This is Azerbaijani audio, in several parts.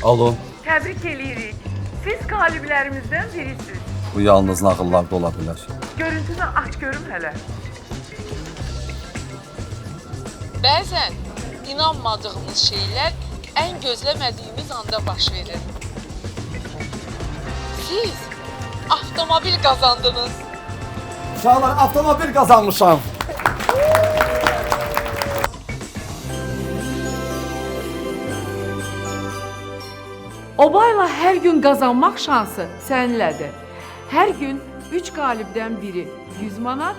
Alo, Təbrik eləyirik. Siz qaliblərimizdən birisiniz. bu yalnız nağıllarda ola bilər. Görüntünü aç görüm hələ. Bəzən inanmadığımız şeylər ən gözləmədiyimiz anda baş verir. Siz avtomobil qazandınız. Uşaqlar, avtomobil qazanmışam. Obayla hər gün qazanmaq şansı səninlədir. Hər gün 3 qalibdən biri 100 manat,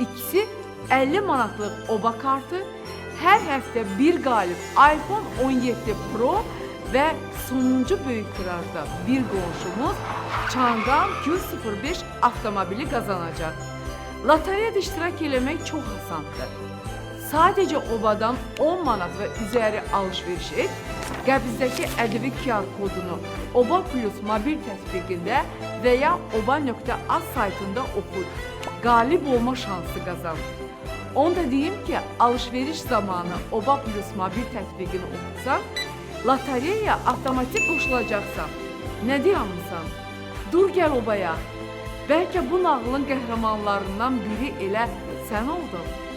ikisi 50 manatlıq oba kartı, hər həftə bir qalib iPhone 17 Pro və sonuncu böyük tirajda bir qonşumuz Çangan Q05 avtomobili qazanacaq. Lotereyada iştirak eləmək çox asandır. Sadəcə obadan 10 manat və üzəri alış-veriş et, qəbizdəki ƏDV QR kodunu Oba Plus mobil tətbiqində və ya oba.az saytında oxu. Qalib olma şansı qazan. Onu da deyim ki, alış-veriş zamanı Oba Plus mobil tətbiqini oxusan, lotereya avtomatik qoşulacaqsan. Nə deyəmsən? Dur gəl obaya. Bəlkə bu nağılın qəhrəmanlarından biri elə sən oldun.